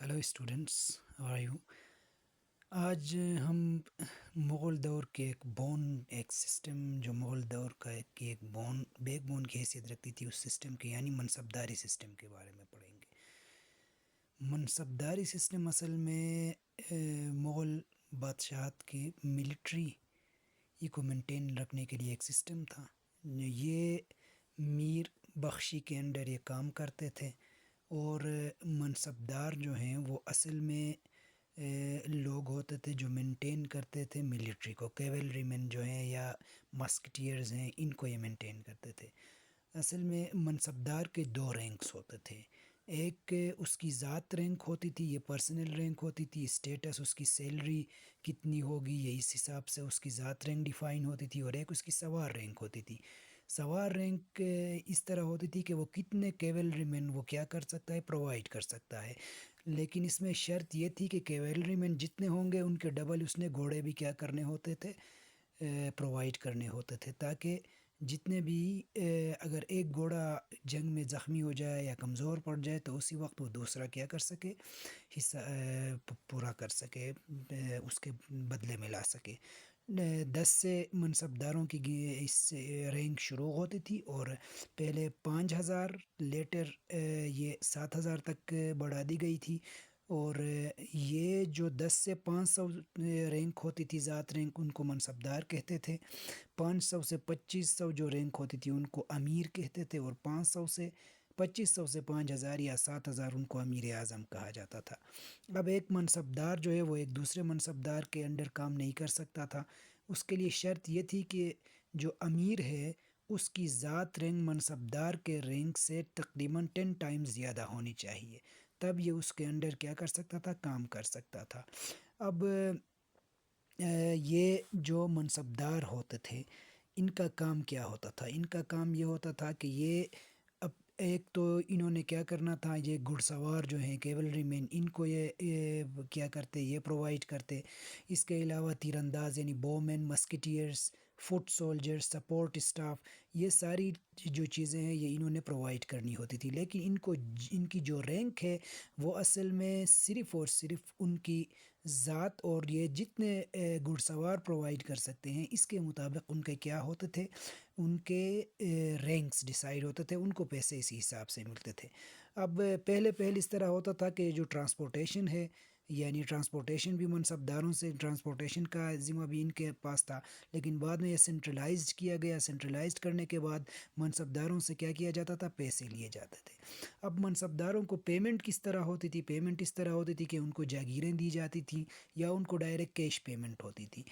Hello students, how are you? آج ہم مغل دور کے ایک سسٹم جو مغل دور کا ایک بیک بون کی حیثیت رکھتی تھی، اس سسٹم کے یعنی منصبداری سسٹم کے بارے میں پڑھیں گے۔ منصبداری سسٹم اصل میں مغل بادشاہت کی ملٹری کو مینٹین رکھنے کے لیے ایک سسٹم تھا۔ یہ میر بخشی کے انڈر یہ کام کرتے تھے، اور منصبدار جو ہیں وہ اصل میں لوگ ہوتے تھے جو مینٹین کرتے تھے ملٹری کو، کیولری مین جو ہیں یا مسکٹیئرز ہیں، ان کو یہ مینٹین کرتے تھے۔ اصل میں منصبدار کے دو رینکس ہوتے تھے، ایک اس کی ذات رینک ہوتی تھی، یہ پرسنل رینک ہوتی تھی، اسٹیٹس اس کی سیلری کتنی ہوگی یہ اس حساب سے اس کی ذات رینک ڈیفائن ہوتی تھی، اور ایک اس کی سوار رینک ہوتی تھی۔ سوار رینک اس طرح ہوتی تھی کہ وہ کتنے کیولری مین وہ کیا کر سکتا ہے، پرووائڈ کر سکتا ہے، لیکن اس میں شرط یہ تھی کہ کیولری مین جتنے ہوں گے ان کے ڈبل اس نے گھوڑے بھی کیا کرنے ہوتے تھے، پرووائڈ کرنے ہوتے تھے، تاکہ جتنے بھی اگر ایک گھوڑا جنگ میں زخمی ہو جائے یا کمزور پڑ جائے تو اسی وقت وہ دوسرا کیا کر سکے، حصہ پورا کر سکے، اس کے بدلے میں لا سکے۔ 10 سے منصبداروں کی اس رینک شروع ہوتی تھی، اور پہلے 5000، لیٹر یہ 7000 تک بڑھا دی گئی تھی، اور یہ جو 10 سے 500 رینک ہوتی تھی ذات رینک، ان کو منصبدار کہتے تھے۔ 500 سے 2500 جو رینک ہوتی تھی ان کو امیر کہتے تھے، اور 2500 سے 5000 یا 7000 ان کو امیر اعظم کہا جاتا تھا۔ اب ایک منصبدار جو ہے وہ ایک دوسرے منصبدار کے انڈر کام نہیں کر سکتا تھا، اس کے لیے شرط یہ تھی کہ جو امیر ہے اس کی ذات رینک منصبدار کے رینک سے تقریباً 10 ٹائمز زیادہ ہونی چاہیے، تب یہ اس کے انڈر کیا کر سکتا تھا، کام کر سکتا تھا۔ اب یہ جو منصبدار ہوتے تھے ان کا کام کیا ہوتا تھا؟ ان کا کام یہ ہوتا تھا کہ یہ اب ایک تو انہوں نے کیا کرنا تھا، یہ گھڑ سوار جو ہیں کیولری مین، ان کو یہ کیا کرتے، یہ پرووائڈ کرتے۔ اس کے علاوہ تیر انداز یعنی بو مین، مسکٹیئرز، فٹ سولجر، سپورٹ اسٹاف، یہ ساری جو چیزیں ہیں یہ انہوں نے پرووائڈ کرنی ہوتی تھی، لیکن ان کی جو رینک ہے وہ اصل میں صرف اور صرف ان کی ذات اور یہ جتنے گھڑ سوار پرووائڈ کر سکتے ہیں اس کے مطابق ان کے کیا ہوتے تھے، ان کے رینکس ڈیسائیڈ ہوتے تھے، ان کو پیسے اسی حساب سے ملتے تھے۔ اب پہلے اس طرح ہوتا تھا کہ جو ٹرانسپورٹیشن ہے، یعنی ٹرانسپورٹیشن بھی منصبداروں سے، ٹرانسپورٹیشن کا ذمہ بھی ان کے پاس تھا، لیکن بعد میں یہ سینٹرلائزڈ کیا گیا۔ سینٹرلائزڈ کرنے کے بعد منصبداروں سے کیا کیا جاتا تھا، پیسے لیے جاتے تھے۔ اب منصبداروں کو پیمنٹ کس طرح ہوتی تھی؟ پیمنٹ اس طرح ہوتی تھی کہ ان کو جاگیریں دی جاتی تھیں یا ان کو ڈائریکٹ کیش پیمنٹ ہوتی تھی۔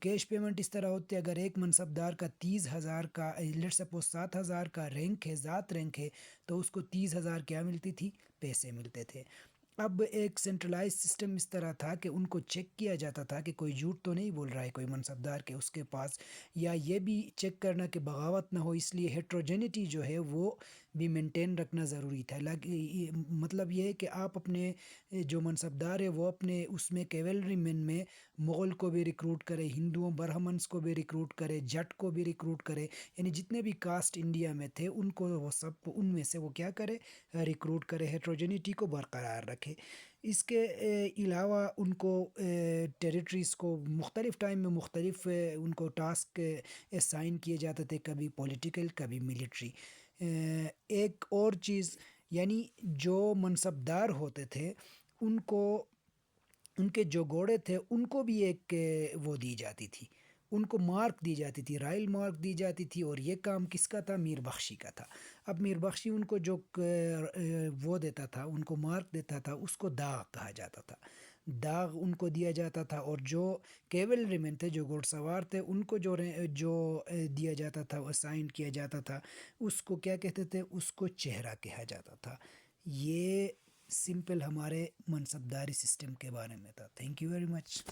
کیش پیمنٹ اس طرح ہوتی ہے، اگر ایک منصبدار کا 30,000 کا لیٹ سپوز 7,000 کا رینک ہے، ذات رینک ہے، تو اس کو 30,000 کیا ملتی تھی، پیسے ملتے تھے۔ اب ایک سینٹرلائز سسٹم اس طرح تھا کہ ان کو چیک کیا جاتا تھا کہ کوئی جھوٹ تو نہیں بول رہا ہے کوئی منصبدار کے اس کے پاس، یا یہ بھی چیک کرنا کہ بغاوت نہ ہو، اس لیے ہیٹروجینٹی جو ہے وہ بھی مینٹین رکھنا ضروری تھا۔ مطلب یہ ہے کہ آپ اپنے جو منصبدار ہے وہ اپنے اس میں کیولری مین میں مغل کو بھی ریکروٹ کرے، ہندوؤں برہمنس کو بھی ریکروٹ کرے، جٹ کو بھی ریکروٹ کرے، یعنی جتنے بھی کاسٹ انڈیا میں تھے ان کو وہ سب ان میں سے وہ کیا کرے، ریکروٹ کرے، ہیٹروجینٹی کو برقرار رکھے۔ اس کے علاوہ ان کو ٹیریٹریز کو مختلف ٹائم میں مختلف ان کو ٹاسک اسائن کیے جاتے تھے، کبھی پولیٹیکل کبھی ملٹری۔ ایک اور چیز، یعنی جو منصبدار ہوتے تھے ان کو ان کے جو گھوڑے تھے ان کو بھی ایک وہ دی جاتی تھی، ان کو مارک دی جاتی تھی، رائل مارک دی جاتی تھی، اور یہ کام کس کا تھا، میر بخشی کا تھا۔ اب میر بخشی ان کو جو وہ دیتا تھا، ان کو مارک دیتا تھا، اس کو داغ کہا جاتا تھا، داغ ان کو دیا جاتا تھا۔ اور جو کیولری مین تھے، جو گھوڑ سوار تھے، ان کو جو دیا جاتا تھا، اسائن کیا جاتا تھا، اس کو کیا کہتے تھے، اس کو چہرہ کہا جاتا تھا۔ یہ سمپل ہمارے منصبداری سسٹم کے بارے میں تھا۔ Thank you very much.